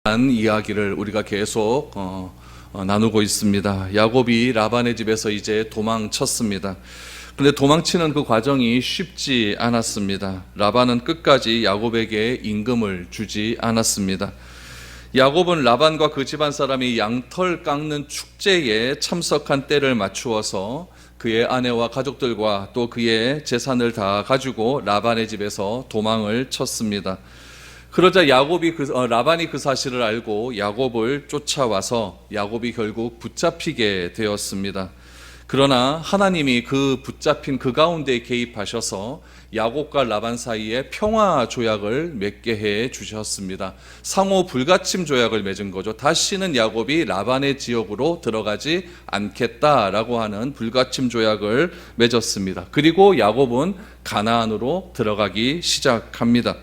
이야기를 우리가 계속 나누고 있습니다. 야곱이 라반의 집에서 이제 도망쳤습니다. 그런데 도망치는 그 과정이 쉽지 않았습니다. 라반은 끝까지 야곱에게 임금을 주지 않았습니다. 야곱은 라반과 그 집안 사람이 양털 깎는 축제에 참석한 때를 맞추어서 그의 아내와 가족들과 또 그의 재산을 다 가지고 라반의 집에서 도망을 쳤습니다. 그러자 라반이 그 사실을 알고 야곱을 쫓아와서 야곱이 결국 붙잡히게 되었습니다. 그러나 하나님이 그 붙잡힌 그 가운데 개입하셔서 야곱과 라반 사이에 평화 조약을 맺게 해 주셨습니다. 상호 불가침 조약을 맺은 거죠. 다시는 야곱이 라반의 지역으로 들어가지 않겠다라고 하는 불가침 조약을 맺었습니다. 그리고 야곱은 가나안으로 들어가기 시작합니다.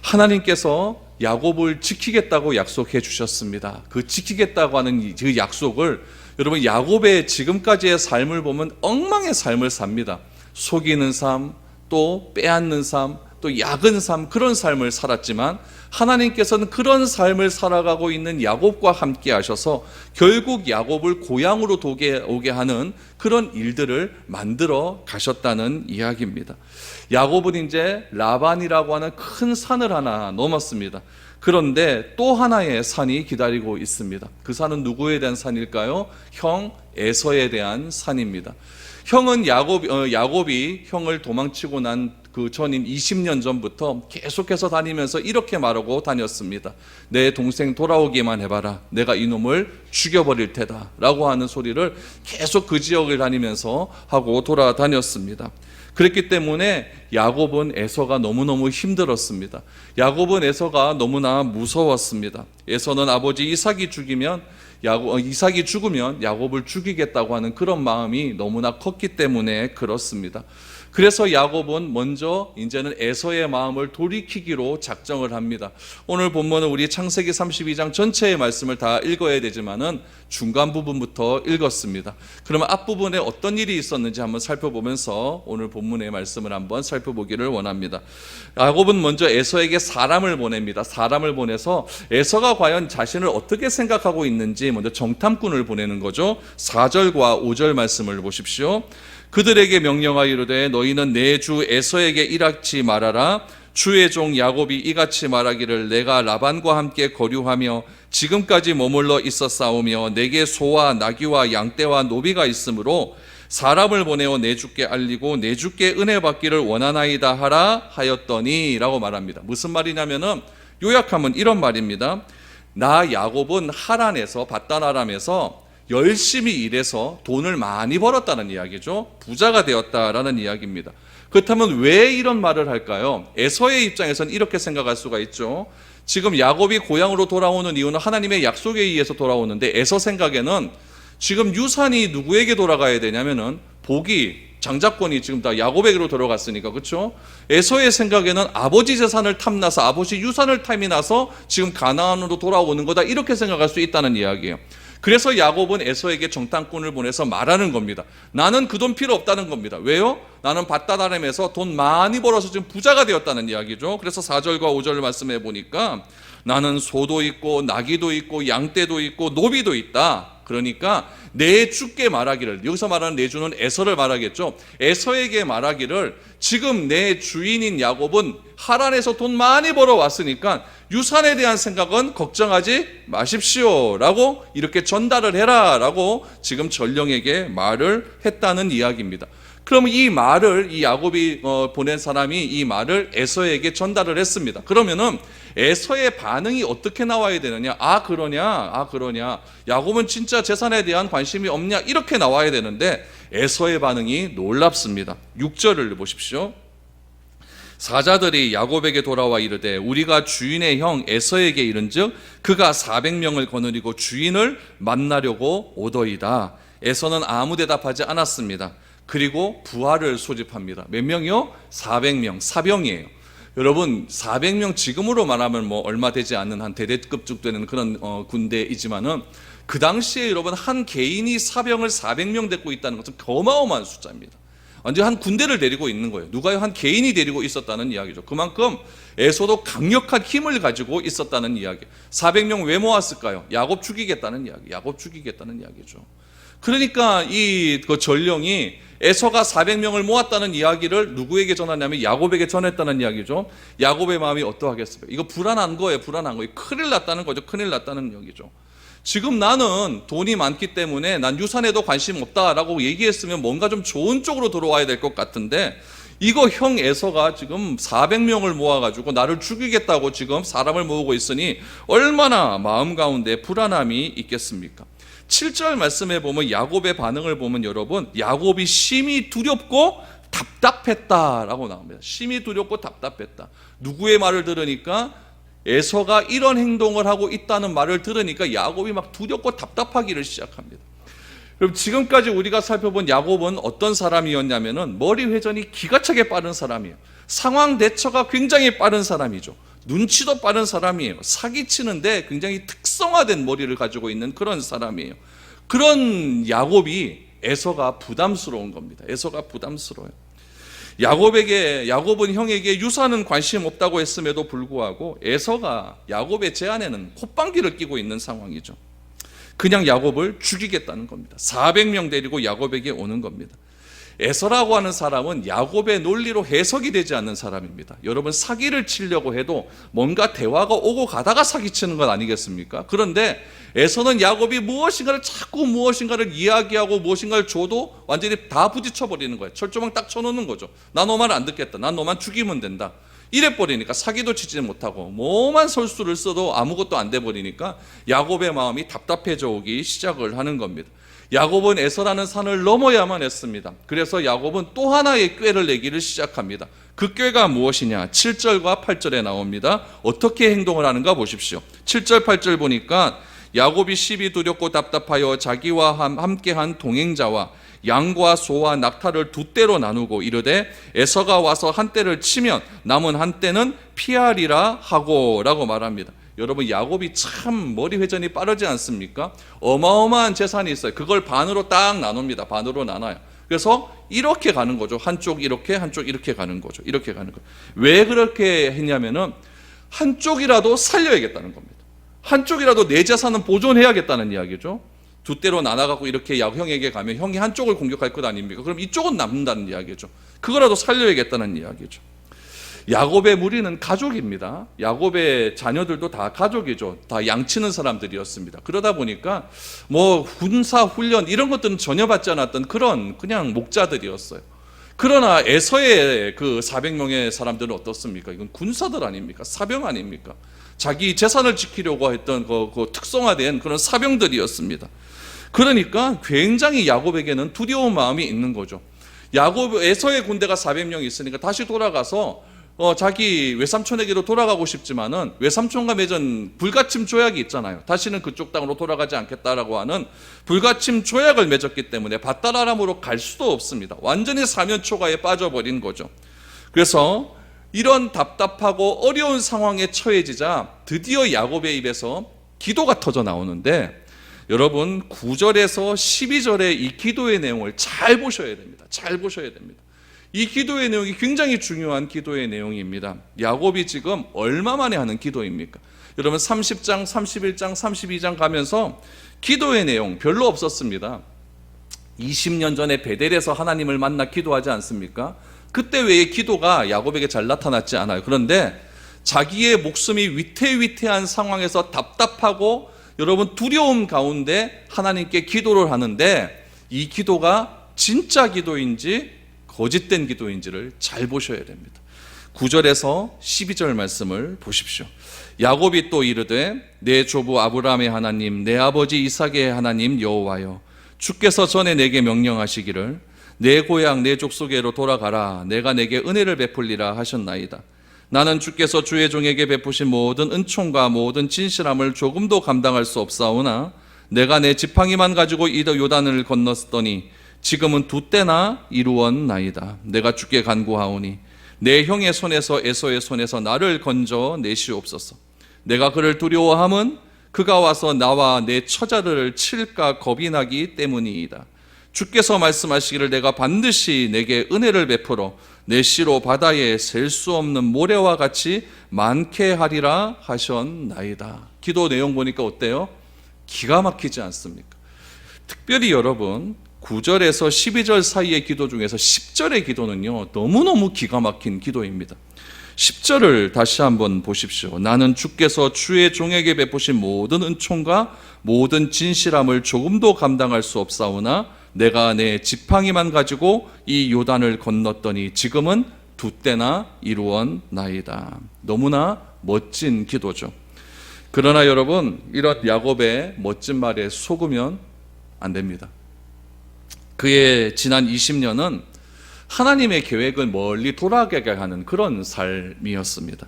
하나님께서 야곱을 지키겠다고 약속해 주셨습니다. 그 지키겠다고 하는 그 약속을 여러분 야곱의 지금까지의 삶을 보면 엉망의 삶을 삽니다. 속이는 삶, 또 빼앗는 삶, 또 약은 삶, 그런 삶을 살았지만 하나님께서는 그런 삶을 살아가고 있는 야곱과 함께 하셔서 결국 야곱을 고향으로 오게 하는 그런 일들을 만들어 가셨다는 이야기입니다. 야곱은 이제 라반이라고 하는 큰 산을 하나 넘었습니다. 그런데 또 하나의 산이 기다리고 있습니다. 그 산은 누구에 대한 산일까요? 형 에서에 대한 산입니다. 형은 야곱이 형을 도망치고 난 그 전인 20년 전부터 계속해서 다니면서 이렇게 말하고 다녔습니다. 내 동생 돌아오기만 해봐라. 내가 이놈을 죽여버릴 테다 라고 하는 소리를 계속 그 지역을 다니면서 하고 돌아다녔습니다. 그랬기 때문에 야곱은 에서가 너무너무 힘들었습니다. 야곱은 에서가 너무나 무서웠습니다. 에서는 아버지 이삭이 죽으면 야곱을 죽이겠다고 하는 그런 마음이 너무나 컸기 때문에 그렇습니다. 그래서 야곱은 먼저 이제는 에서의 마음을 돌이키기로 작정을 합니다. 오늘 본문은 우리 창세기 32장 전체의 말씀을 다 읽어야 되지만은 중간 부분부터 읽었습니다. 그러면 앞부분에 어떤 일이 있었는지 한번 살펴보면서 오늘 본문의 말씀을 한번 살펴보기를 원합니다. 야곱은 먼저 에서에게 사람을 보냅니다. 사람을 보내서 에서가 과연 자신을 어떻게 생각하고 있는지 먼저 정탐꾼을 보내는 거죠. 4절과 5절 말씀을 보십시오. 그들에게 명령하여 이르되 너희는 내 주 에서에게 이같이 말하라. 주의 종 야곱이 이같이 말하기를 내가 라반과 함께 거류하며 지금까지 머물러 있었사오며 내게 소와 나귀와 양떼와 노비가 있으므로 사람을 보내어 내 주께 알리고 내 주께 은혜 받기를 원하나이다 하라 하였더니 라고 말합니다. 무슨 말이냐면은 요약하면 이런 말입니다. 나 야곱은 하란에서 밧단-아람에서 열심히 일해서 돈을 많이 벌었다는 이야기죠. 부자가 되었다라는 이야기입니다. 그렇다면 왜 이런 말을 할까요? 에서의 입장에서는 이렇게 생각할 수가 있죠. 지금 야곱이 고향으로 돌아오는 이유는 하나님의 약속에 의해서 돌아오는데 에서 생각에는 지금 유산이 누구에게 돌아가야 되냐면은 장자권이 지금 다 야곱에게로 들어갔으니까, 그렇죠? 에서의 생각에는 아버지 재산을 탐나서 아버지 유산을 탐이 나서 지금 가나안으로 돌아오는 거다, 이렇게 생각할 수 있다는 이야기예요. 그래서 야곱은 에서에게 정탐꾼을 보내서 말하는 겁니다. 나는 그 돈 필요 없다는 겁니다. 왜요? 나는 밧단-아람에서 돈 많이 벌어서 지금 부자가 되었다는 이야기죠. 그래서 4절과 5절을 말씀해 보니까 나는 소도 있고 나귀도 있고 양떼도 있고 노비도 있다. 그러니까 내 주께 말하기를, 여기서 말하는 내 주는 에서를 말하겠죠. 에서에게 말하기를 지금 내 주인인 야곱은 하란에서 돈 많이 벌어왔으니까 유산에 대한 생각은 걱정하지 마십시오 라고 이렇게 전달을 해라 라고 지금 전령에게 말을 했다는 이야기입니다. 그러면 이 말을 이 야곱이 보낸 사람이 이 말을 에서에게 전달을 했습니다. 그러면은 에서의 반응이 어떻게 나와야 되느냐? 아 그러냐? 야곱은 진짜 재산에 대한 관심이 없냐? 이렇게 나와야 되는데 에서의 반응이 놀랍습니다. 6절을 보십시오. 사자들이 야곱에게 돌아와 이르되 우리가 주인의 형 에서에게 이른즉 그가 400명을 거느리고 주인을 만나려고 오더이다. 에서는 아무 대답하지 않았습니다. 그리고 부하를 소집합니다. 몇 명이요? 400명, 사병이에요. 여러분 400명 지금으로 말하면 뭐 얼마 되지 않는 한 대대급쯤 되는 그런 군대이지만은 그 당시에 여러분 한 개인이 사병을 400명 데리고 있다는 것은 어마어마한 숫자입니다. 완전 한 군대를 데리고 있는 거예요. 누가요? 한 개인이 데리고 있었다는 이야기죠. 그만큼 에서도 강력한 힘을 가지고 있었다는 이야기. 400명 왜 모았을까요? 야곱 죽이겠다는 이야기. 야곱 죽이겠다는 이야기죠. 그러니까 그 전령이 에서가 400명을 모았다는 이야기를 누구에게 전하냐면 야곱에게 전했다는 이야기죠. 야곱의 마음이 어떠하겠습니까? 이거 불안한 거예요. 불안한 거예요. 큰일 났다는 거죠. 큰일 났다는 얘기죠. 지금 나는 돈이 많기 때문에 난 유산에도 관심 없다라고 얘기했으면 뭔가 좀 좋은 쪽으로 들어와야 될 것 같은데, 이거 형 에서가 지금 400명을 모아가지고 나를 죽이겠다고 지금 사람을 모으고 있으니 얼마나 마음 가운데 불안함이 있겠습니까? 7절 말씀에 보면 야곱의 반응을 보면 여러분, 야곱이 심히 두렵고 답답했다라고 나옵니다. 심히 두렵고 답답했다. 누구의 말을 들으니까? 에서가 이런 행동을 하고 있다는 말을 들으니까 야곱이 막 두렵고 답답하기를 시작합니다. 그럼 지금까지 우리가 살펴본 야곱은 어떤 사람이었냐면은 머리 회전이 기가 차게 빠른 사람이에요. 상황 대처가 굉장히 빠른 사람이죠. 눈치도 빠른 사람이에요. 사기치는데 굉장히 특성화된 머리를 가지고 있는 그런 사람이에요. 그런 야곱이 에서가 부담스러운 겁니다. 에서가 부담스러워요. 야곱은 형에게 유산은 관심 없다고 했음에도 불구하고 에서가 야곱의 제안에는 콧방귀를 끼고 있는 상황이죠. 그냥 야곱을 죽이겠다는 겁니다. 400명 데리고 야곱에게 오는 겁니다. 에서라고 하는 사람은 야곱의 논리로 해석이 되지 않는 사람입니다. 여러분, 사기를 치려고 해도 뭔가 대화가 오고 가다가 사기치는 것 아니겠습니까? 그런데 에서는 야곱이 무엇인가를 이야기하고 무엇인가를 줘도 완전히 다 부딪혀버리는 거예요. 철조망 딱 쳐놓는 거죠. 나 너 말 안 듣겠다. 난 너만 죽이면 된다. 이래버리니까 사기도 치지 못하고 뭐만 설수를 써도 아무것도 안 돼버리니까 야곱의 마음이 답답해져 오기 시작을 하는 겁니다. 야곱은 에서라는 산을 넘어야만 했습니다. 그래서 야곱은 또 하나의 꾀를 내기를 시작합니다. 그 꾀가 무엇이냐? 7절과 8절에 나옵니다. 어떻게 행동을 하는가 보십시오. 7절 8절 보니까 야곱이 심히 두렵고 답답하여 자기와 함께한 동행자와 양과 소와 낙타를 두 떼로 나누고 이르되 에서가 와서 한 떼를 치면 남은 한 떼는 피하리라 하고 라고 말합니다. 여러분, 야곱이 참 머리 회전이 빠르지 않습니까? 어마어마한 재산이 있어요. 그걸 반으로 딱 나눕니다. 반으로 나눠요. 그래서 이렇게 가는 거죠. 한쪽 이렇게, 한쪽 이렇게 가는 거죠. 이렇게 가는 거예요. 왜 그렇게 했냐면은 한쪽이라도 살려야겠다는 겁니다. 한쪽이라도 내 재산은 보존해야겠다는 이야기죠. 두 떼로 나눠갖고 이렇게 형에게 가면 형이 한쪽을 공격할 것 아닙니까? 그럼 이쪽은 남는다는 이야기죠. 그거라도 살려야겠다는 이야기죠. 야곱의 무리는 가족입니다. 야곱의 자녀들도 다 가족이죠. 다 양치는 사람들이었습니다. 그러다 보니까 뭐 군사 훈련 이런 것들은 전혀 받지 않았던 그런 그냥 목자들이었어요. 그러나 에서의 그 400명의 사람들은 어떻습니까? 이건 군사들 아닙니까? 사병 아닙니까? 자기 재산을 지키려고 했던 그 특성화된 그런 사병들이었습니다. 그러니까 굉장히 야곱에게는 두려운 마음이 있는 거죠. 에서의 군대가 400명이 있으니까 다시 돌아가서 자기 외삼촌에게로 돌아가고 싶지만은 외삼촌과 맺은 불가침 조약이 있잖아요. 다시는 그쪽 땅으로 돌아가지 않겠다라고 하는 불가침 조약을 맺었기 때문에 밧다라람으로 갈 수도 없습니다. 완전히 사면초가에 빠져버린 거죠. 그래서 이런 답답하고 어려운 상황에 처해지자 드디어 야곱의 입에서 기도가 터져 나오는데, 여러분 9절에서 12절의 이 기도의 내용을 잘 보셔야 됩니다. 잘 보셔야 됩니다. 이 기도의 내용이 굉장히 중요한 기도의 내용입니다. 야곱이 지금 얼마 만에 하는 기도입니까? 여러분 30장, 31장, 32장 가면서 기도의 내용 별로 없었습니다. 20년 전에 베델에서 하나님을 만나 기도하지 않습니까? 그때 외에 기도가 야곱에게 잘 나타났지 않아요. 그런데 자기의 목숨이 위태위태한 상황에서 답답하고 여러분 두려움 가운데 하나님께 기도를 하는데, 이 기도가 진짜 기도인지 거짓된 기도인지를 잘 보셔야 됩니다. 9절에서 12절 말씀을 보십시오. 야곱이 또 이르되 내 조부 아브라함의 하나님, 내 아버지 이삭의 하나님 여호와여, 주께서 전에 내게 명령하시기를 내 고향 내 족속에로 돌아가라, 내가 내게 은혜를 베풀리라 하셨나이다. 나는 주께서 주의 종에게 베푸신 모든 은총과 모든 진실함을 조금도 감당할 수 없사오나 내가 내 지팡이만 가지고 이 요단을 건넜더니 지금은 두 때나 이루었나이다. 내가 주께 간구하오니 내 형의 손에서 에서의 손에서 나를 건져 내시옵소서. 내가 그를 두려워함은 그가 와서 나와 내 처자들을 칠까 겁이 나기 때문이이다. 주께서 말씀하시기를 내가 반드시 내게 은혜를 베풀어 내 씨로 바다에 셀 수 없는 모래와 같이 많게 하리라 하셨나이다. 기도 내용 보니까 어때요? 기가 막히지 않습니까? 특별히 여러분 9절에서 12절 사이의 기도 중에서 10절의 기도는요 너무너무 기가 막힌 기도입니다. 10절을 다시 한번 보십시오. 나는 주께서 주의 종에게 베푸신 모든 은총과 모든 진실함을 조금도 감당할 수 없사오나 내가 내 지팡이만 가지고 이 요단을 건넜더니 지금은 두 때나 이루었나이다. 너무나 멋진 기도죠. 그러나 여러분 이런 야곱의 멋진 말에 속으면 안 됩니다. 그의 지난 20년은 하나님의 계획을 멀리 돌아가게 하는 그런 삶이었습니다.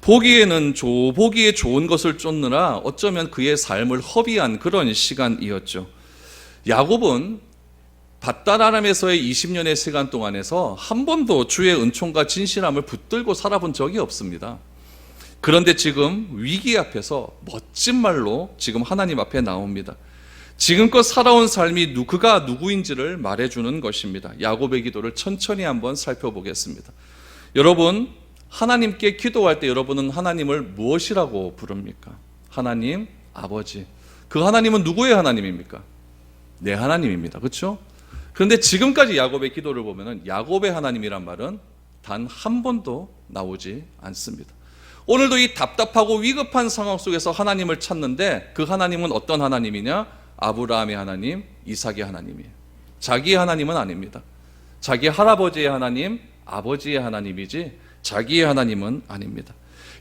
보기에 좋은 것을 쫓느라 어쩌면 그의 삶을 허비한 그런 시간이었죠. 야곱은 밧단 아람에서의 20년의 시간 동안에서 한 번도 주의 은총과 진실함을 붙들고 살아본 적이 없습니다. 그런데 지금 위기 앞에서 멋진 말로 지금 하나님 앞에 나옵니다. 지금껏 살아온 삶이 그가 누구인지를 말해주는 것입니다. 야곱의 기도를 천천히 한번 살펴보겠습니다. 여러분, 하나님께 기도할 때 여러분은 하나님을 무엇이라고 부릅니까? 하나님, 아버지. 그 하나님은 누구의 하나님입니까? 내 하나님입니다. 그렇죠? 그런데 지금까지 야곱의 기도를 보면 야곱의 하나님이란 말은 단 한 번도 나오지 않습니다. 오늘도 이 답답하고 위급한 상황 속에서 하나님을 찾는데 그 하나님은 어떤 하나님이냐? 아브라함의 하나님, 이삭의 하나님이에요. 자기의 하나님은 아닙니다. 자기 할아버지의 하나님, 아버지의 하나님이지 자기의 하나님은 아닙니다.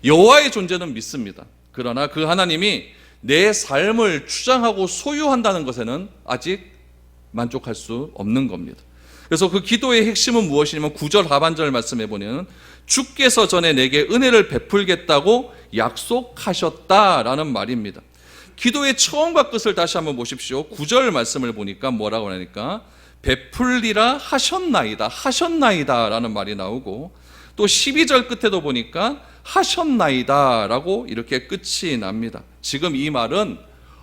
여호와의 존재는 믿습니다. 그러나 그 하나님이 내 삶을 주장하고 소유한다는 것에는 아직 만족할 수 없는 겁니다. 그래서 그 기도의 핵심은 무엇이냐면 9절 하반절 말씀해 보면 주께서 전에 내게 은혜를 베풀겠다고 약속하셨다라는 말입니다. 기도의 처음과 끝을 다시 한번 보십시오. 9절 말씀을 보니까 뭐라고 하니까 베풀리라 하셨나이다 라는 말이 나오고 또 12절 끝에도 보니까 하셨나이다 라고 이렇게 끝이 납니다. 지금 이 말은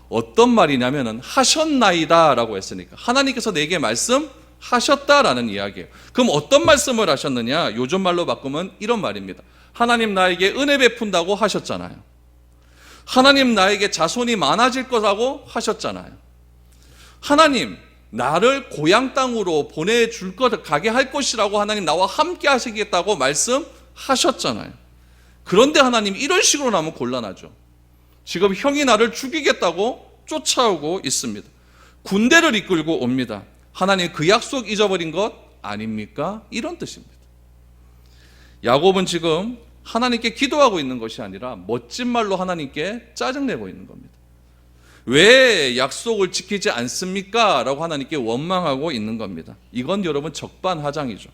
어떤 말이냐면은 하셨나이다 라고 했으니까 하나님께서 내게 말씀하셨다라는 이야기예요. 그럼 어떤 말씀을 하셨느냐? 요즘 말로 바꾸면 이런 말입니다. 하나님 나에게 은혜 베푼다고 하셨잖아요. 하나님 나에게 자손이 많아질 거라고 하셨잖아요. 하나님 나를 고향 땅으로 보내줄 것 가게 할 것이라고 하나님 나와 함께 하시겠다고 말씀하셨잖아요. 그런데 하나님 이런 식으로 나면 곤란하죠. 지금 형이 나를 죽이겠다고 쫓아오고 있습니다. 군대를 이끌고 옵니다. 하나님 그 약속 잊어버린 것 아닙니까? 이런 뜻입니다. 야곱은 지금 하나님께 기도하고 있는 것이 아니라 멋진 말로 하나님께 짜증내고 있는 겁니다. 왜 약속을 지키지 않습니까? 라고 하나님께 원망하고 있는 겁니다. 이건 여러분 적반하장이죠.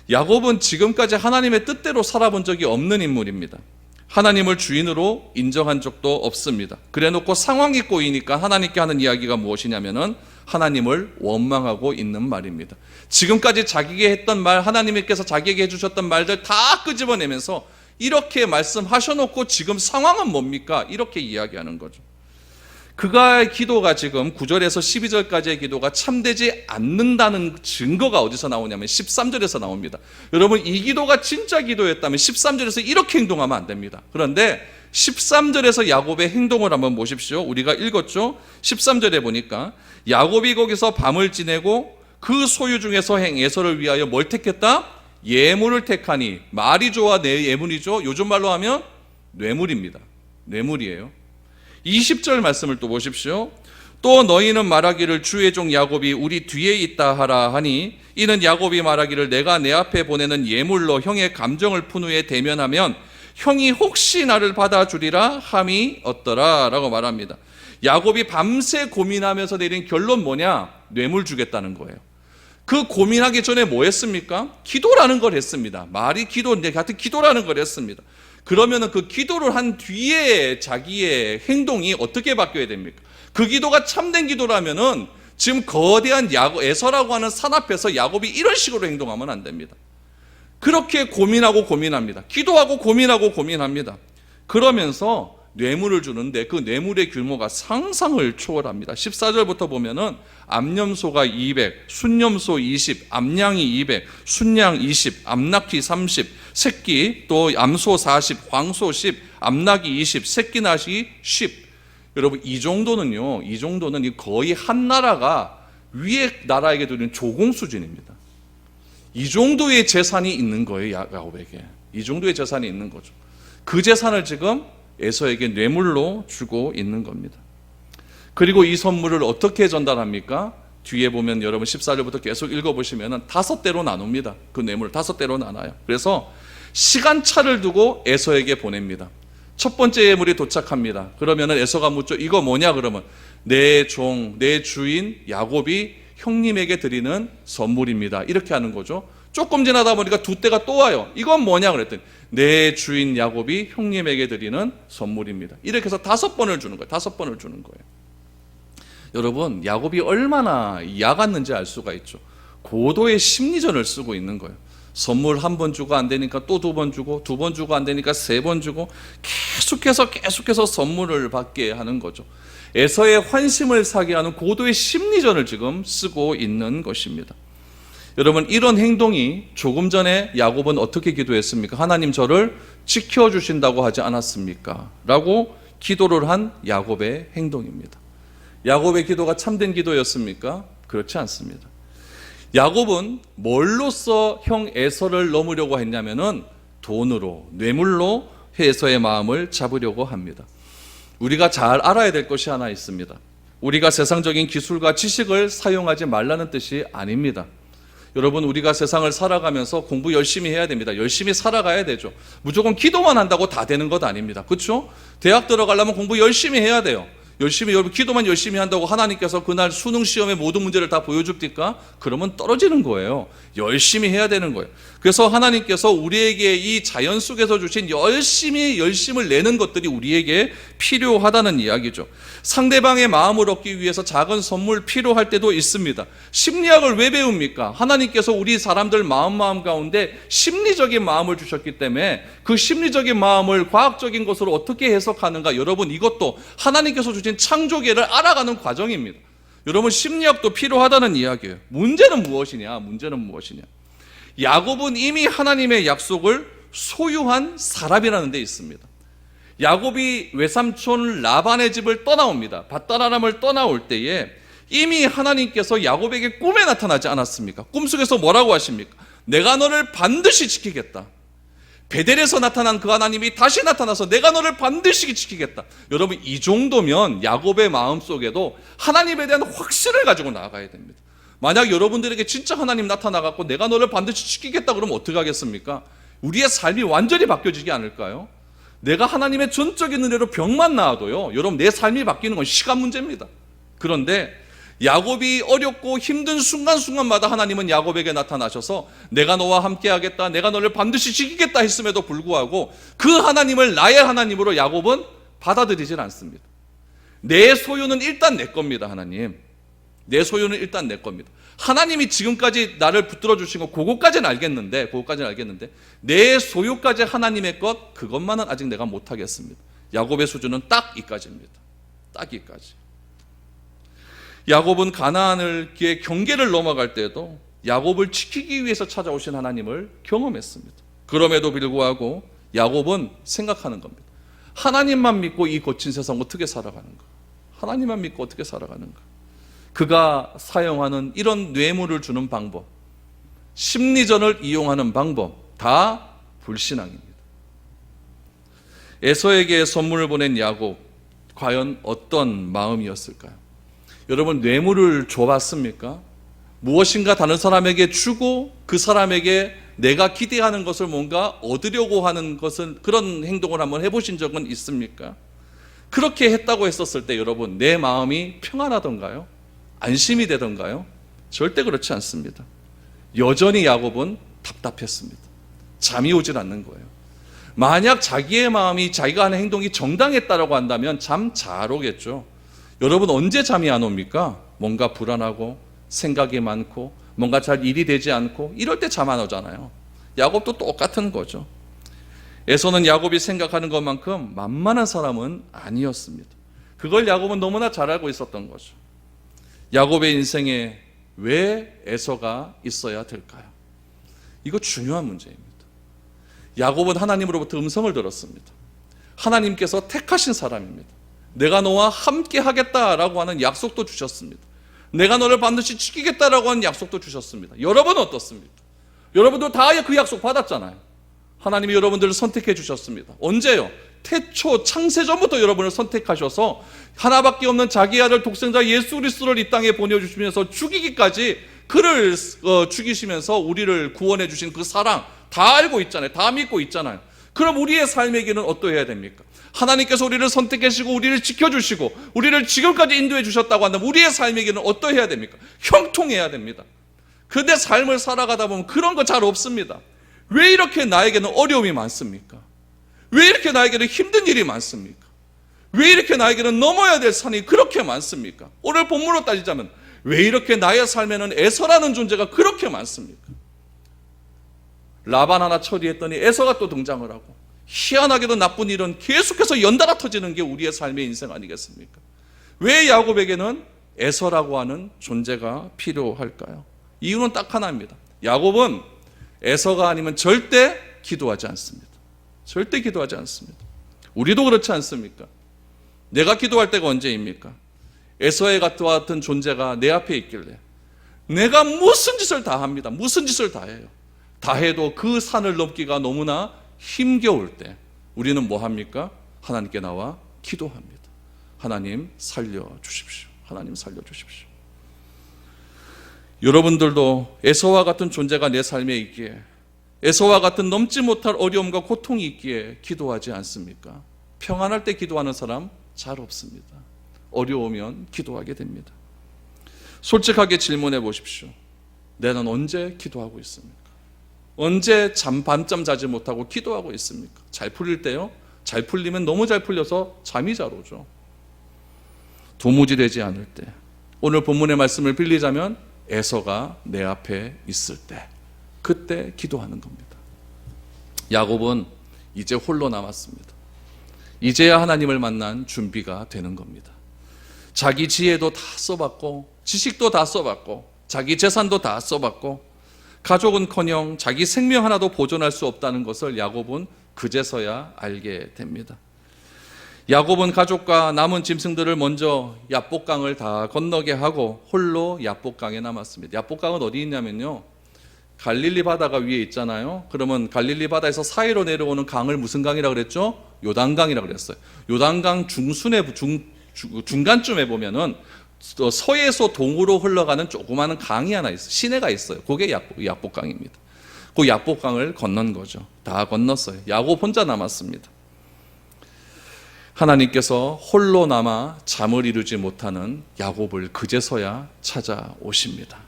야곱은 지금까지 하나님의 뜻대로 살아본 적이 없는 인물입니다. 하나님을 주인으로 인정한 적도 없습니다. 그래놓고 상황이 꼬이니까 하나님께 하는 이야기가 무엇이냐면은 하나님을 원망하고 있는 말입니다. 지금까지 자기에게 했던 말, 하나님께서 자기에게 해주셨던 말들 다 끄집어내면서 이렇게 말씀하셔놓고 지금 상황은 뭡니까? 이렇게 이야기하는 거죠. 그가의 기도가 지금 9절에서 12절까지의 기도가 참되지 않는다는 증거가 어디서 나오냐면 13절에서 나옵니다. 여러분 이 기도가 진짜 기도였다면 13절에서 이렇게 행동하면 안 됩니다. 그런데 13절에서 야곱의 행동을 한번 보십시오. 우리가 읽었죠? 13절에 보니까 야곱이 거기서 밤을 지내고 그 소유 중에서 에서를 위하여 뭘 택했다? 예물을 택하니. 말이 좋아 내 예물이죠. 요즘 말로 하면 뇌물입니다. 뇌물이에요. 20절 말씀을 또 보십시오. 또 너희는 말하기를 주의 종 야곱이 우리 뒤에 있다 하라 하니 이는 야곱이 말하기를 내가 내 앞에 보내는 예물로 형의 감정을 푼 후에 대면하면 형이 혹시 나를 받아주리라 함이 어떠라 라고 말합니다. 야곱이 밤새 고민하면서 내린 결론 뭐냐? 뇌물 주겠다는 거예요. 그 고민하기 전에 뭐 했습니까? 기도라는 걸 했습니다. 말이 기도인데 같은 기도라는 걸 했습니다. 그러면은 그 기도를 한 뒤에 자기의 행동이 어떻게 바뀌어야 됩니까? 그 기도가 참된 기도라면은 지금 거대한 에서라고 하는 산 앞에서 야곱이 이런 식으로 행동하면 안 됩니다. 그렇게 고민하고 고민합니다. 기도하고 고민하고 고민합니다. 그러면서 뇌물을 주는데 그 뇌물의 규모가 상상을 초월합니다. 14절부터 보면은 암염소가 200, 순염소 20, 암양이 200, 순양 20, 암낙지 30, 새끼, 또 암소 40, 황소 10, 암낙이 20, 새끼 낫이 10. 여러분 이 정도는 거의 한 나라가 위에 나라에게 드리는 조공 수준입니다. 이 정도의 재산이 있는 거예요, 야곱에게. 이 정도의 재산이 있는 거죠. 그 재산을 지금 에서에게 뇌물로 주고 있는 겁니다. 그리고 이 선물을 어떻게 전달합니까? 뒤에 보면 여러분 14절부터 계속 읽어보시면 5대로 나눕니다. 그 뇌물을 5대로 나눠요. 그래서 시간차를 두고 에서에게 보냅니다. 첫 번째 예물이 도착합니다. 그러면 에서가 묻죠. 이거 뭐냐? 그러면 내 주인 야곱이 형님에게 드리는 선물입니다. 이렇게 하는 거죠. 조금 지나다 보니까 2대가 또 와요. 이건 뭐냐 그랬더니 내 주인 야곱이 형님에게 드리는 선물입니다. 이렇게 해서 5번을 주는 거예요. 5번을 주는 거예요. 여러분 야곱이 얼마나 야갔는지 알 수가 있죠. 고도의 심리전을 쓰고 있는 거예요. 선물 1번 주고 안 되니까 또 2번 주고 2번 주고 안 되니까 3번 주고 계속해서 선물을 받게 하는 거죠. 에서의 환심을 사게 하는 고도의 심리전을 지금 쓰고 있는 것입니다. 여러분 이런 행동이 조금 전에 야곱은 어떻게 기도했습니까? 하나님 저를 지켜주신다고 하지 않았습니까? 라고 기도를 한 야곱의 행동입니다. 야곱의 기도가 참된 기도였습니까? 그렇지 않습니다. 야곱은 뭘로써 형 에서를 넘으려고 했냐면은 돈으로, 뇌물로 에서의 마음을 잡으려고 합니다. 우리가 잘 알아야 될 것이 하나 있습니다. 우리가 세상적인 기술과 지식을 사용하지 말라는 뜻이 아닙니다. 여러분 우리가 세상을 살아가면서 공부 열심히 해야 됩니다. 열심히 살아가야 되죠. 무조건 기도만 한다고 다 되는 것 아닙니다. 그렇죠? 대학 들어가려면 공부 열심히 해야 돼요. 여러분 기도만 열심히 한다고 하나님께서 그날 수능 시험의 모든 문제를 다 보여줍니까? 그러면 떨어지는 거예요. 열심히 해야 되는 거예요. 그래서 하나님께서 우리에게 이 자연 속에서 주신 열심을 내는 것들이 우리에게 필요하다는 이야기죠. 상대방의 마음을 얻기 위해서 작은 선물 필요할 때도 있습니다. 심리학을 왜 배웁니까? 하나님께서 우리 사람들 마음 가운데 심리적인 마음을 주셨기 때문에 그 심리적인 마음을 과학적인 것으로 어떻게 해석하는가, 여러분 이것도 하나님께서 주신 창조계를 알아가는 과정입니다. 여러분 심리학도 필요하다는 이야기예요. 문제는 무엇이냐? 야곱은 이미 하나님의 약속을 소유한 사람이라는 데 있습니다. 야곱이 외삼촌 라반의 집을 떠나옵니다. 밧다라람을 떠나올 때에 이미 하나님께서 야곱에게 꿈에 나타나지 않았습니까? 꿈속에서 뭐라고 하십니까? 내가 너를 반드시 지키겠다. 베델에서 나타난 그 하나님이 다시 나타나서 내가 너를 반드시 지키겠다. 여러분 이 정도면 야곱의 마음속에도 하나님에 대한 확신을 가지고 나아가야 됩니다. 만약 여러분들에게 진짜 하나님 나타나갖고 내가 너를 반드시 지키겠다 그러면 어떻게 하겠습니까? 우리의 삶이 완전히 바뀌어지지 않을까요? 내가 하나님의 전적인 은혜로 병만 나아도요, 여러분 내 삶이 바뀌는 건 시간 문제입니다. 그런데 야곱이 어렵고 힘든 순간순간마다 하나님은 야곱에게 나타나셔서 내가 너와 함께 하겠다, 내가 너를 반드시 지키겠다 했음에도 불구하고 그 하나님을 나의 하나님으로 야곱은 받아들이질 않습니다. 내 소유는 일단 내 겁니다. 하나님 내 소유는 일단 내 겁니다. 하나님이 지금까지 나를 붙들어 주신 거 그것까지는 알겠는데 내 소유까지 하나님의 것, 그것만은 아직 내가 못하겠습니다. 야곱의 수준은 딱 이까지입니다. 딱 이까지. 야곱은 가나안을 경계를 넘어갈 때도 야곱을 지키기 위해서 찾아오신 하나님을 경험했습니다. 그럼에도 불구하고 야곱은 생각하는 겁니다. 하나님만 믿고 이 거친 세상 어떻게 살아가는가? 하나님만 믿고 어떻게 살아가는가? 그가 사용하는 이런 뇌물을 주는 방법, 심리전을 이용하는 방법, 다 불신앙입니다. 에서에게 선물을 보낸 야곱, 과연 어떤 마음이었을까요? 여러분 뇌물을 줘봤습니까? 무엇인가 다른 사람에게 주고 그 사람에게 내가 기대하는 것을 뭔가 얻으려고 하는 것은, 그런 행동을 한번 해보신 적은 있습니까? 그렇게 했다고 했었을 때 여러분 내 마음이 평안하던가요? 안심이 되던가요? 절대 그렇지 않습니다. 여전히 야곱은 답답했습니다. 잠이 오질 않는 거예요. 만약 자기의 마음이, 자기가 하는 행동이 정당했다라고 한다면 잠 잘 오겠죠. 여러분 언제 잠이 안 옵니까? 뭔가 불안하고 생각이 많고 뭔가 잘 일이 되지 않고 이럴 때 잠 안 오잖아요. 야곱도 똑같은 거죠. 에서는 야곱이 생각하는 것만큼 만만한 사람은 아니었습니다. 그걸 야곱은 너무나 잘 알고 있었던 거죠. 야곱의 인생에 왜 에서가 있어야 될까요? 이거 중요한 문제입니다. 야곱은 하나님으로부터 음성을 들었습니다. 하나님께서 택하신 사람입니다. 내가 너와 함께 하겠다라고 하는 약속도 주셨습니다. 내가 너를 반드시 지키겠다라고 하는 약속도 주셨습니다. 여러분은 어떻습니까? 여러분도 다 그 약속 받았잖아요. 하나님이 여러분들을 선택해 주셨습니다. 언제요? 태초 창세전부터 여러분을 선택하셔서 하나밖에 없는 자기 아들 독생자 예수 그리스도를 이 땅에 보내주시면서 죽이기까지 그를 죽이시면서 우리를 구원해 주신 그 사랑 다 알고 있잖아요. 다 믿고 있잖아요. 그럼 우리의 삶의 길은 어떠해야 됩니까? 하나님께서 우리를 선택하시고 우리를 지켜주시고 우리를 지금까지 인도해 주셨다고 한다면 우리의 삶의 길은 어떠해야 됩니까? 형통해야 됩니다. 근데 삶을 살아가다 보면 그런 거 잘 없습니다. 왜 이렇게 나에게는 어려움이 많습니까? 왜 이렇게 나에게는 힘든 일이 많습니까? 왜 이렇게 나에게는 넘어야 될 산이 그렇게 많습니까? 오늘 본문으로 따지자면 왜 이렇게 나의 삶에는 에서라는 존재가 그렇게 많습니까? 라반 하나 처리했더니 에서가 또 등장을 하고 희한하게도 나쁜 일은 계속해서 연달아 터지는 게 우리의 삶의 인생 아니겠습니까? 왜 야곱에게는 에서라고 하는 존재가 필요할까요? 이유는 딱 하나입니다. 야곱은 에서가 아니면 절대 기도하지 않습니다. 절대 기도하지 않습니다. 우리도 그렇지 않습니까? 내가 기도할 때가 언제입니까? 에서의 같은 존재가 내 앞에 있길래 내가 무슨 짓을 다 합니다. 무슨 짓을 다 해요. 다 해도 그 산을 넘기가 너무나 힘겨울 때 우리는 뭐 합니까? 하나님께 나와 기도합니다. 하나님 살려주십시오. 하나님 살려주십시오. 여러분들도 에서와 같은 존재가 내 삶에 있기에 에서와 같은 넘지 못할 어려움과 고통이 있기에 기도하지 않습니까? 평안할 때 기도하는 사람 잘 없습니다. 어려우면 기도하게 됩니다. 솔직하게 질문해 보십시오. 내는 언제 기도하고 있습니까? 언제 밤잠 자지 못하고 기도하고 있습니까? 잘 풀릴 때요? 잘 풀리면 너무 잘 풀려서 잠이 잘 오죠. 도무지 되지 않을 때, 오늘 본문의 말씀을 빌리자면 에서가 내 앞에 있을 때, 그때 기도하는 겁니다. 야곱은 이제 홀로 남았습니다. 이제야 하나님을 만난 준비가 되는 겁니다. 자기 지혜도 다 써봤고 지식도 다 써봤고 자기 재산도 다 써봤고 가족은커녕 자기 생명 하나도 보존할 수 없다는 것을 야곱은 그제서야 알게 됩니다. 야곱은 가족과 남은 짐승들을 먼저 야복강을 다 건너게 하고 홀로 야복강에 남았습니다. 야복강은 어디 있냐면요, 갈릴리 바다가 위에 있잖아요. 그러면 갈릴리 바다에서 사이로 내려오는 강을 무슨 강이라고 그랬죠? 요단강이라고 그랬어요. 요단강 중간쯤에 보면은 서에서 동으로 흘러가는 조그마한 강이 하나 있어요. 시내가 있어요. 그게 야복강입니다. 그 야복강을 건넌 거죠. 다 건넜어요. 야곱 혼자 남았습니다. 하나님께서 홀로 남아 잠을 이루지 못하는 야곱을 그제서야 찾아오십니다.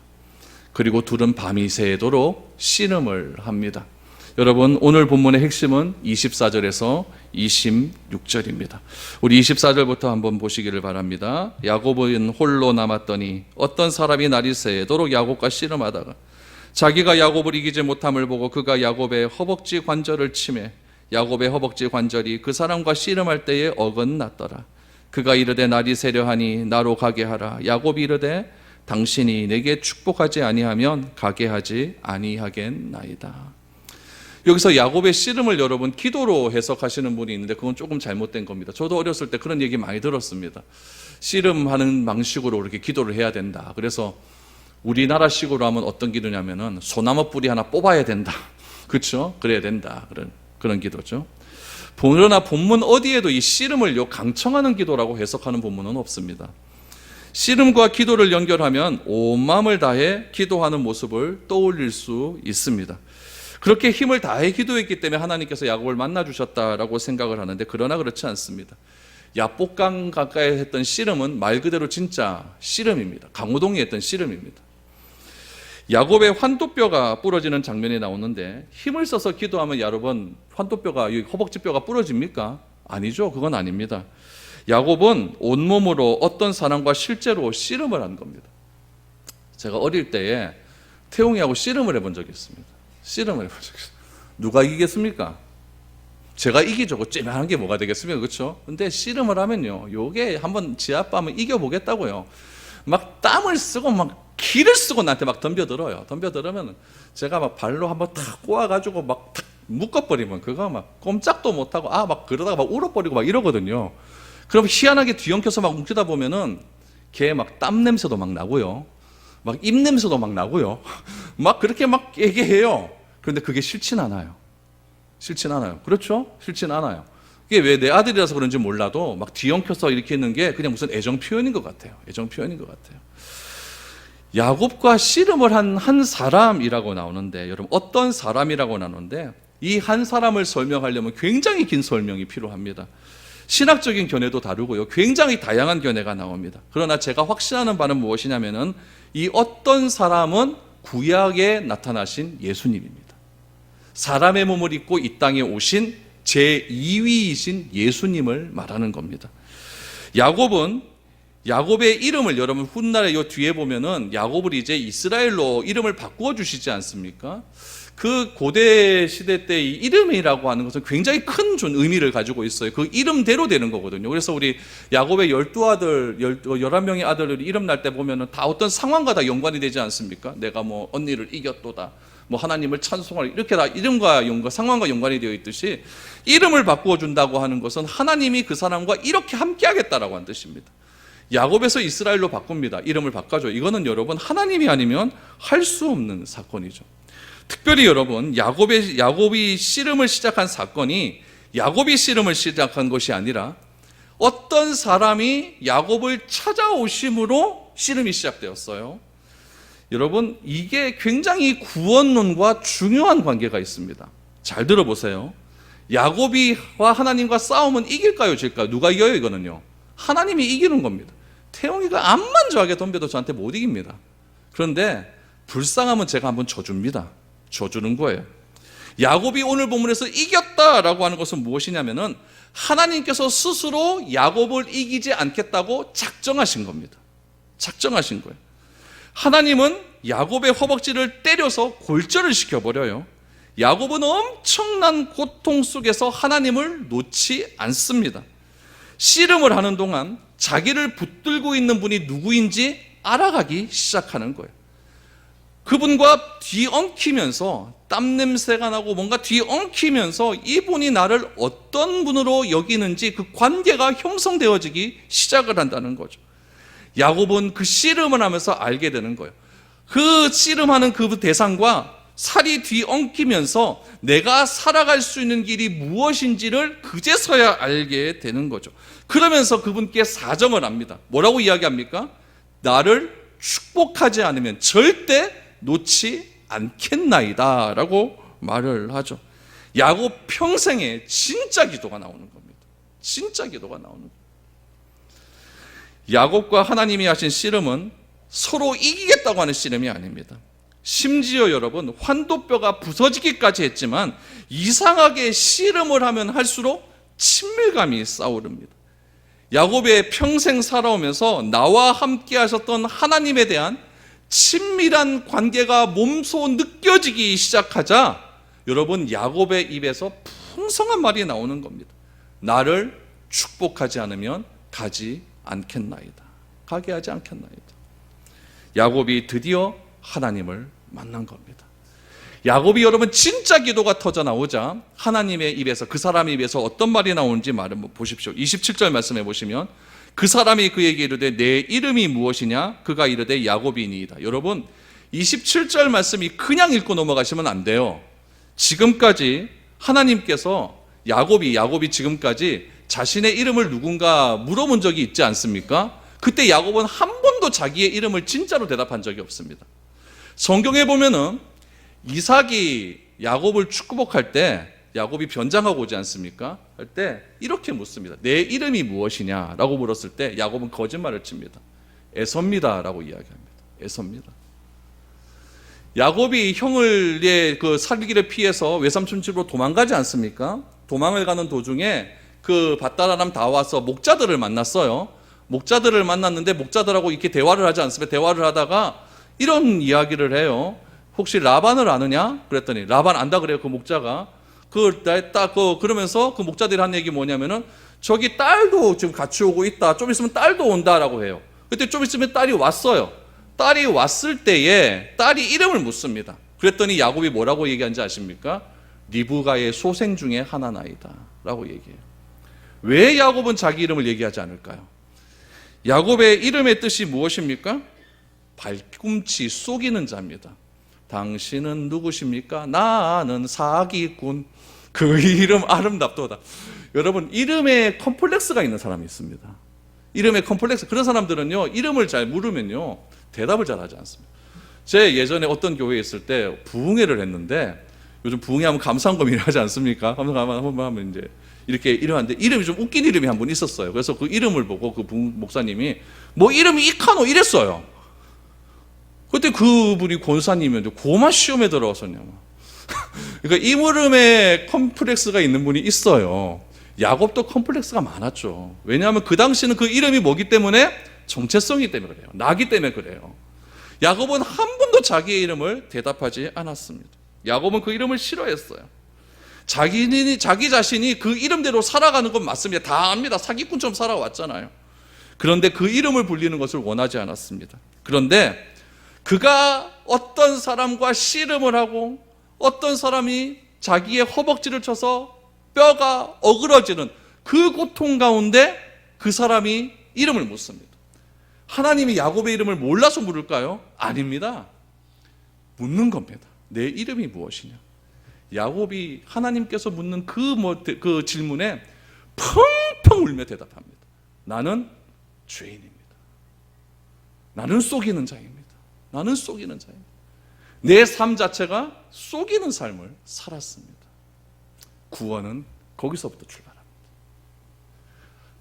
그리고 둘은 밤이 새도록 씨름을 합니다. 여러분, 오늘 본문의 핵심은 24절에서 26절입니다. 우리 24절부터 한번 보시기를 바랍니다. 야곱은 홀로 남았더니 어떤 사람이 날이 새도록 야곱과 씨름하다가 자기가 야곱을 이기지 못함을 보고 그가 야곱의 허벅지 관절을 치매 야곱의 허벅지 관절이 그 사람과 씨름할 때에 어긋났더라. 그가 이르되 날이 새려 하니 나로 가게 하라. 야곱이 이르되 당신이 내게 축복하지 아니하면 가게 하지 아니하겠나이다. 여기서 야곱의 씨름을 여러분 기도로 해석하시는 분이 있는데 그건 조금 잘못된 겁니다. 저도 어렸을 때 그런 얘기 많이 들었습니다. 씨름하는 방식으로 이렇게 기도를 해야 된다. 그래서 우리나라식으로 하면 어떤 기도냐면은 소나무 뿌리 하나 뽑아야 된다. 그렇죠? 그래야 된다. 그런 기도죠. 그러나 본문 어디에도 이 씨름을 강청하는 기도라고 해석하는 본문은 없습니다. 씨름과 기도를 연결하면 온 마음을 다해 기도하는 모습을 떠올릴 수 있습니다. 그렇게 힘을 다해 기도했기 때문에 하나님께서 야곱을 만나주셨다라고 생각을 하는데, 그러나 그렇지 않습니다. 야복강 가까이 했던 씨름은 말 그대로 진짜 씨름입니다. 강호동이 했던 씨름입니다. 야곱의 환도뼈가 부러지는 장면이 나오는데, 힘을 써서 기도하면 여러분 환도뼈가, 허벅지뼈가 부러집니까? 아니죠. 그건 아닙니다. 야곱은 온몸으로 어떤 사람과 실제로 씨름을 한 겁니다. 제가 어릴 때에 태용이하고 씨름을 해본 적이 있습니다. 씨름을 해본 적이 있어요. 누가 이기겠습니까? 제가 이기죠. 쬐만한 게 뭐가 되겠습니까? 그렇죠? 근데 씨름을 하면요, 요게 한번 지 아빠 한번 이겨보겠다고요. 막 땀을 쓰고 막 기를 쓰고 나한테 막 덤벼들어요. 덤벼들으면 제가 막 발로 한번 탁 꼬아가지고 막 탁 묶어버리면 그거 막 꼼짝도 못하고 막 그러다가 막 울어버리고 막 이러거든요. 그럼 희한하게 뒤엉켜서 막 움켜다 보면은 걔 막 땀 냄새도 막 나고요. 막 입 냄새도 막 나고요. 막 그렇게 막 얘기해요. 그런데 그게 싫진 않아요. 싫진 않아요. 그렇죠? 싫진 않아요. 이게 왜 내 아들이라서 그런지 몰라도 막 뒤엉켜서 이렇게 있는 게 그냥 무슨 애정 표현인 것 같아요. 애정 표현인 것 같아요. 야곱과 씨름을 한 사람이라고 나오는데, 여러분 어떤 사람이라고 나오는데, 이 한 사람을 설명하려면 굉장히 긴 설명이 필요합니다. 신학적인 견해도 다르고요, 굉장히 다양한 견해가 나옵니다. 그러나 제가 확신하는 바는 무엇이냐면은 이 어떤 사람은 구약에 나타나신 예수님입니다. 사람의 몸을 입고 이 땅에 오신 제2위이신 예수님을 말하는 겁니다. 야곱의 이름을 여러분 훗날에 요 뒤에 보면은 야곱을 이제 이스라엘로 이름을 바꾸어 주시지 않습니까? 그 고대 시대 때 이 이름이라고 하는 것은 굉장히 큰 의미를 가지고 있어요. 그 이름대로 되는 거거든요. 그래서 우리 야곱의 11명의 아들들이 이름 날 때 보면은 다 어떤 상황과 다 연관이 되지 않습니까? 내가 뭐 언니를 이겼도다, 뭐 하나님을 찬송할, 이렇게 다 이름과 상황과 연관이 되어 있듯이 이름을 바꾸어 준다고 하는 것은 하나님이 그 사람과 이렇게 함께 하겠다라고 하는 뜻입니다. 야곱에서 이스라엘로 바꿉니다. 이름을 바꿔줘. 이거는 여러분 하나님이 아니면 할 수 없는 사건이죠. 특별히 여러분 야곱이 씨름을 시작한 사건이 야곱이 씨름을 시작한 것이 아니라 어떤 사람이 야곱을 찾아오심으로 씨름이 시작되었어요. 여러분 이게 굉장히 구원론과 중요한 관계가 있습니다. 잘 들어보세요. 야곱이와 하나님과 싸움은 이길까요, 질까요? 누가 이겨요? 이거는요, 하나님이 이기는 겁니다. 태용이가 암만 저하게 덤벼도 저한테 못 이깁니다. 그런데 불쌍하면 제가 한번 져줍니다. 져주는 거예요. 야곱이 오늘 본문에서 이겼다라고 하는 것은 무엇이냐면은 하나님께서 스스로 야곱을 이기지 않겠다고 작정하신 겁니다. 작정하신 거예요. 하나님은 야곱의 허벅지를 때려서 골절을 시켜버려요. 야곱은 엄청난 고통 속에서 하나님을 놓지 않습니다. 씨름을 하는 동안 자기를 붙들고 있는 분이 누구인지 알아가기 시작하는 거예요. 그분과 뒤엉키면서 땀 냄새가 나고 뭔가 뒤엉키면서 이분이 나를 어떤 분으로 여기는지 그 관계가 형성되어지기 시작을 한다는 거죠. 야곱은 그 씨름을 하면서 알게 되는 거예요. 그 씨름하는 그 대상과 살이 뒤엉키면서 내가 살아갈 수 있는 길이 무엇인지를 그제서야 알게 되는 거죠. 그러면서 그분께 사정을 합니다. 뭐라고 이야기합니까? 나를 축복하지 않으면 절대 놓지 않겠나이다 라고 말을 하죠. 야곱 평생에 진짜 기도가 나오는 겁니다. 진짜 기도가 나오는 겁니다. 야곱과 하나님이 하신 씨름은 서로 이기겠다고 하는 씨름이 아닙니다. 심지어 여러분 환도뼈가 부서지기까지 했지만 이상하게 씨름을 하면 할수록 친밀감이 쌓오릅니다. 야곱의 평생 살아오면서 나와 함께 하셨던 하나님에 대한 친밀한 관계가 몸소 느껴지기 시작하자 여러분 야곱의 입에서 풍성한 말이 나오는 겁니다. 나를 축복하지 않으면 가지 않겠나이다. 가게 하지 않겠나이다. 야곱이 드디어 하나님을 만난 겁니다. 야곱이 여러분 진짜 기도가 터져 나오자 하나님의 입에서, 그 사람의 입에서 어떤 말이 나오는지 말을 보십시오. 27절 말씀해 보시면 그 사람이 그에게 이르되 내 이름이 무엇이냐? 그가 이르되 야곱이니이다. 여러분 27절 말씀이 그냥 읽고 넘어가시면 안 돼요. 지금까지 하나님께서 야곱이 지금까지 자신의 이름을 누군가 물어본 적이 있지 않습니까? 그때 야곱은 한 번도 자기의 이름을 진짜로 대답한 적이 없습니다. 성경에 보면은 이삭이 야곱을 축복할 때 야곱이 변장하고 오지 않습니까? 할 때 이렇게 묻습니다. 내 이름이 무엇이냐라고 물었을 때 야곱은 거짓말을 칩니다. 에서입니다라고 이야기합니다. 에서입니다. 야곱이 형을 그 살기를 피해서 외삼촌 집으로 도망가지 않습니까? 도망을 가는 도중에 그 밧다라람 다 와서 목자들을 만났어요. 목자들을 만났는데 목자들하고 이렇게 대화를 하지 않습니까? 대화를 하다가 이런 이야기를 해요. 혹시 라반을 아느냐? 그랬더니 라반 안다 그래요. 그 목자가. 그러면서 그 목자들이 한 얘기 뭐냐면은 저기 딸도 지금 같이 오고 있다. 좀 있으면 딸도 온다라고 해요. 그때 좀 있으면 딸이 왔어요. 딸이 왔을 때에 딸이 이름을 묻습니다. 그랬더니 야곱이 뭐라고 얘기한지 아십니까? 리브가의 소생 중에 하나나이다 라고 얘기해요. 왜 야곱은 자기 이름을 얘기하지 않을까요? 야곱의 이름의 뜻이 무엇입니까? 발꿈치 쏘기는 자입니다. 당신은 누구십니까? 나는 사기꾼. 그 이름 아름답도다. 여러분, 이름에 컴플렉스가 있는 사람이 있습니다. 이름에 컴플렉스. 그런 사람들은요, 이름을 잘 물으면요, 대답을 잘 하지 않습니다. 제 예전에 어떤 교회에 있을 때 부흥회를 했는데, 요즘 부흥회하면 감상검이라 하지 않습니까? 감상검 하면 이제 이렇게 이름하는데, 이름이 좀 웃긴 이름이 한 분 있었어요. 그래서 그 이름을 보고 그 목사님이 뭐 이름이 이카노 이랬어요. 그때 그분이 권사님이었는데 고마 시험에 들어왔었냐고. 그러니까 이 이름에 컴플렉스가 있는 분이 있어요. 야곱도 컴플렉스가 많았죠. 왜냐하면 그 당시는 그 이름이 뭐기 때문에? 정체성이 때문에 그래요. 나기 때문에 그래요. 야곱은 한 번도 자기의 이름을 대답하지 않았습니다. 야곱은 그 이름을 싫어했어요. 자기 자신이 그 이름대로 살아가는 건 맞습니다. 다 압니다. 사기꾼처럼 살아왔잖아요. 그런데 그 이름을 불리는 것을 원하지 않았습니다. 그런데 그가 어떤 사람과 씨름을 하고 어떤 사람이 자기의 허벅지를 쳐서 뼈가 어그러지는 그 고통 가운데 그 사람이 이름을 묻습니다. 하나님이 야곱의 이름을 몰라서 물을까요? 아닙니다. 묻는 겁니다. 내 이름이 무엇이냐? 야곱이 하나님께서 묻는 그 질문에 펑펑 울며 대답합니다. 나는 죄인입니다. 나는 속이는 자입니다. 나는 속이는 자입니다. 내 삶 자체가 속이는 삶을 살았습니다. 구원은 거기서부터 출발합니다.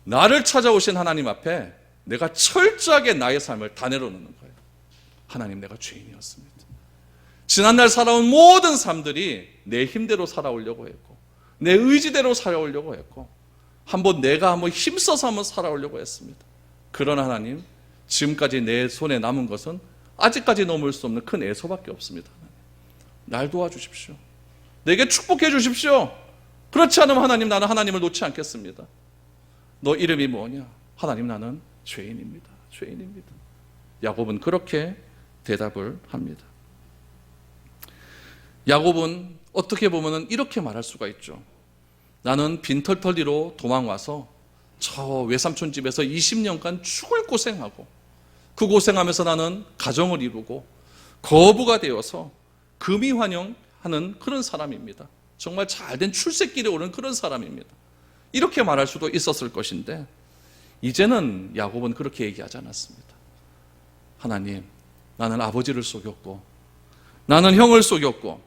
나를 찾아오신 하나님 앞에 내가 철저하게 나의 삶을 다 내려놓는 거예요. 하나님, 내가 죄인이었습니다. 지난날 살아온 모든 삶들이 내 힘대로 살아오려고 했고 내 의지대로 살아오려고 했고 내가 한번 힘써서 한번 살아오려고 했습니다. 그러나 하나님, 지금까지 내 손에 남은 것은 아직까지 넘을 수 없는 큰 애소밖에 없습니다. 날 도와주십시오. 내게 축복해 주십시오. 그렇지 않으면 하나님, 나는 하나님을 놓지 않겠습니다. 너 이름이 뭐냐? 하나님, 나는 죄인입니다. 죄인입니다. 야곱은 그렇게 대답을 합니다. 야곱은 어떻게 보면 이렇게 말할 수가 있죠. 나는 빈털터리로 도망와서 저 외삼촌 집에서 20년간 죽을 고생하고 그 고생하면서 나는 가정을 이루고 거부가 되어서 금이환영하는 그런 사람입니다. 정말 잘된 출세길에 오른 그런 사람입니다. 이렇게 말할 수도 있었을 것인데 이제는 야곱은 그렇게 얘기하지 않았습니다. 하나님, 나는 아버지를 속였고 나는 형을 속였고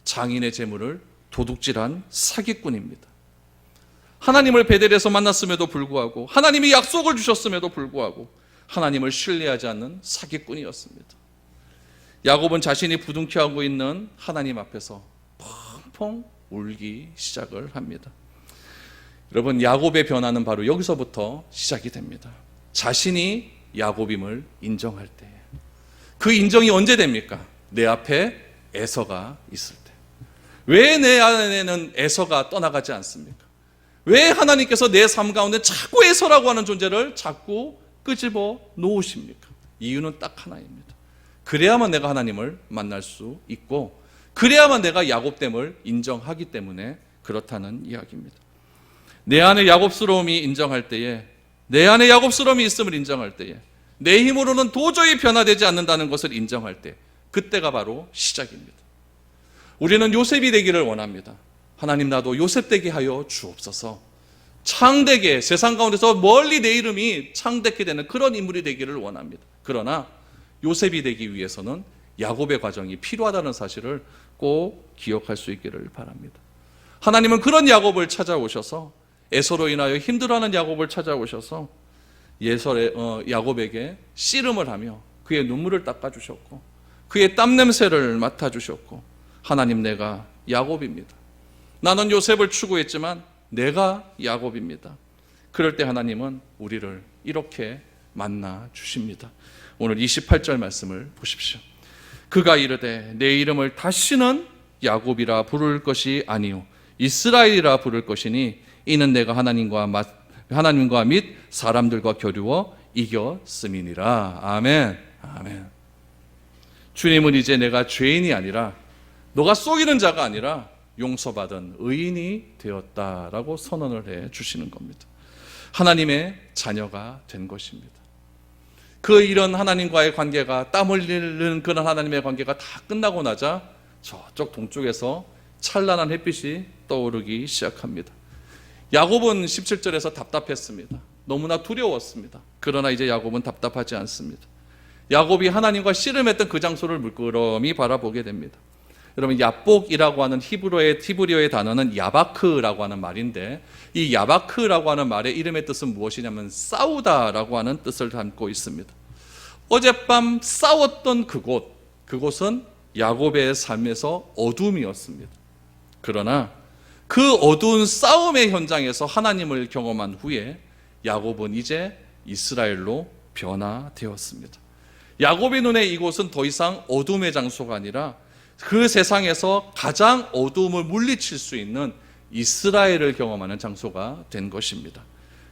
장인의 재물을 도둑질한 사기꾼입니다. 하나님을 베델에서 만났음에도 불구하고 하나님이 약속을 주셨음에도 불구하고 하나님을 신뢰하지 않는 사기꾼이었습니다. 야곱은 자신이 부둥켜 하고 있는 하나님 앞에서 펑펑 울기 시작을 합니다. 여러분, 야곱의 변화는 바로 여기서부터 시작이 됩니다. 자신이 야곱임을 인정할 때. 그 인정이 언제 됩니까? 내 앞에 에서가 있을 때. 왜 내 안에는 에서가 떠나가지 않습니까? 왜 하나님께서 내 삶 가운데 자꾸 에서라고 하는 존재를 자꾸 끄집어 놓으십니까? 이유는 딱 하나입니다. 그래야만 내가 하나님을 만날 수 있고 그래야만 내가 야곱됨을 인정하기 때문에 그렇다는 이야기입니다. 내 안에 야곱스러움이 인정할 때에, 내 안에 야곱스러움이 있음을 인정할 때에, 내 힘으로는 도저히 변화되지 않는다는 것을 인정할 때, 그때가 바로 시작입니다. 우리는 요셉이 되기를 원합니다. 하나님, 나도 요셉 되게 하여 주옵소서. 창되게, 세상 가운데서 멀리 내 이름이 창되게 되는 그런 인물이 되기를 원합니다. 그러나 요셉이 되기 위해서는 야곱의 과정이 필요하다는 사실을 꼭 기억할 수 있기를 바랍니다. 하나님은 그런 야곱을 찾아오셔서, 에서로 인하여 힘들어하는 야곱을 찾아오셔서 야곱에게 씨름을 하며 그의 눈물을 닦아주셨고 그의 땀 냄새를 맡아주셨고, 하나님, 내가 야곱입니다. 나는 요셉을 추구했지만 내가 야곱입니다. 그럴 때 하나님은 우리를 이렇게 만나 주십니다. 오늘 28절 말씀을 보십시오. 그가 이르되 내 이름을 다시는 야곱이라 부를 것이 아니요 이스라엘이라 부를 것이니 이는 내가 하나님과 및 사람들과 겨루어 이겼음이니라. 아멘. 아멘. 주님은 이제 내가 죄인이 아니라 너가 속이는 자가 아니라 용서받은 의인이 되었다라고 선언을 해 주시는 겁니다. 하나님의 자녀가 된 것입니다. 그 이런 하나님과의 관계가, 땀 흘리는 그런 하나님의 관계가 다 끝나고 나자 저쪽 동쪽에서 찬란한 햇빛이 떠오르기 시작합니다. 야곱은 17절에서 답답했습니다. 너무나 두려웠습니다. 그러나 이제 야곱은 답답하지 않습니다. 야곱이 하나님과 씨름했던 그 장소를 물끄러미 바라보게 됩니다. 여러분, 야복이라고 하는 히브리어의 단어는 야바크라고 하는 말인데, 이 야바크라고 하는 말의 이름의 뜻은 무엇이냐면 싸우다라고 하는 뜻을 담고 있습니다. 어젯밤 싸웠던 그곳은 야곱의 삶에서 어둠이었습니다. 그러나 그 어두운 싸움의 현장에서 하나님을 경험한 후에 야곱은 이제 이스라엘로 변화되었습니다. 야곱의 눈에 이곳은 더 이상 어둠의 장소가 아니라 그 세상에서 가장 어두움을 물리칠 수 있는 이스라엘을 경험하는 장소가 된 것입니다.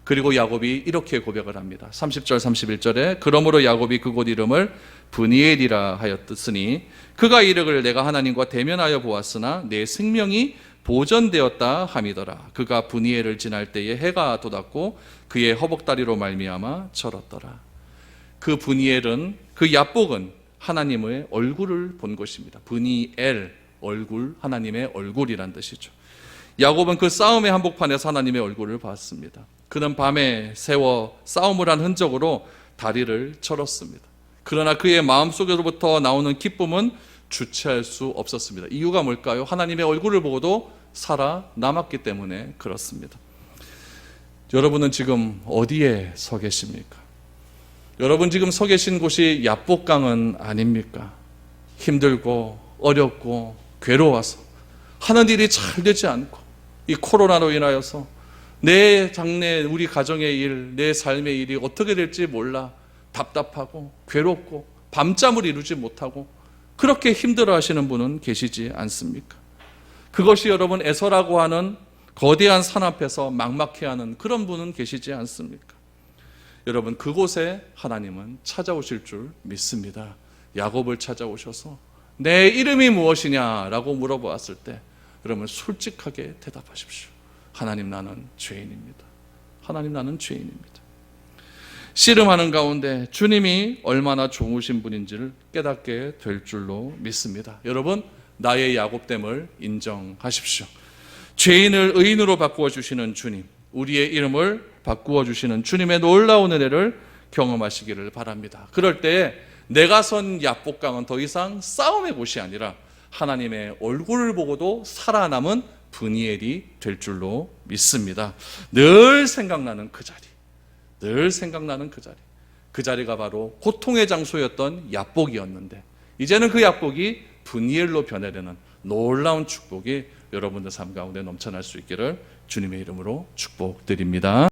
그리고 야곱이 이렇게 고백을 합니다. 30절 31절에 그러므로 야곱이 그곳 이름을 브니엘이라 하였으니 그가 이르기를 내가 하나님과 대면하여 보았으나 내 생명이 보전되었다 함이더라. 그가 브니엘을 지날 때에 해가 돋았고 그의 허벅다리로 말미암아 절었더라. 그 브니엘은, 그 야복은 하나님의 얼굴을 본 것입니다. 브니엘, 얼굴, 하나님의 얼굴이란 뜻이죠. 야곱은 그 싸움의 한복판에서 하나님의 얼굴을 봤습니다. 그는 밤에 세워 싸움을 한 흔적으로 다리를 철었습니다. 그러나 그의 마음속으로부터 나오는 기쁨은 주체할 수 없었습니다. 이유가 뭘까요? 하나님의 얼굴을 보고도 살아남았기 때문에 그렇습니다. 여러분은 지금 어디에 서 계십니까? 여러분 지금 서 계신 곳이 야복강은 아닙니까? 힘들고 어렵고 괴로워서 하는 일이 잘 되지 않고 이 코로나로 인하여서 내 장래, 우리 가정의 일, 내 삶의 일이 어떻게 될지 몰라 답답하고 괴롭고 밤잠을 이루지 못하고 그렇게 힘들어하시는 분은 계시지 않습니까? 그것이 여러분 에서라고 하는 거대한 산 앞에서 막막해하는 그런 분은 계시지 않습니까? 여러분 그곳에 하나님은 찾아오실 줄 믿습니다. 야곱을 찾아오셔서 내 이름이 무엇이냐라고 물어보았을 때 여러분 솔직하게 대답하십시오. 하나님 나는 죄인입니다. 하나님 나는 죄인입니다. 씨름하는 가운데 주님이 얼마나 좋으신 분인지를 깨닫게 될 줄로 믿습니다. 여러분 나의 야곱됨을 인정하십시오. 죄인을 의인으로 바꾸어 주시는 주님, 우리의 이름을 바꾸어 주시는 주님의 놀라운 은혜를 경험하시기를 바랍니다. 그럴 때에 내가 선 야복강은 더 이상 싸움의 곳이 아니라 하나님의 얼굴을 보고도 살아남은 브니엘이 될 줄로 믿습니다. 늘 생각나는 그 자리, 늘 생각나는 그 자리, 그 자리가 바로 고통의 장소였던 야복이었는데 이제는 그 야복이 브니엘로 변해되는 놀라운 축복이 여러분들 삶 가운데 넘쳐날 수 있기를 주님의 이름으로 축복드립니다.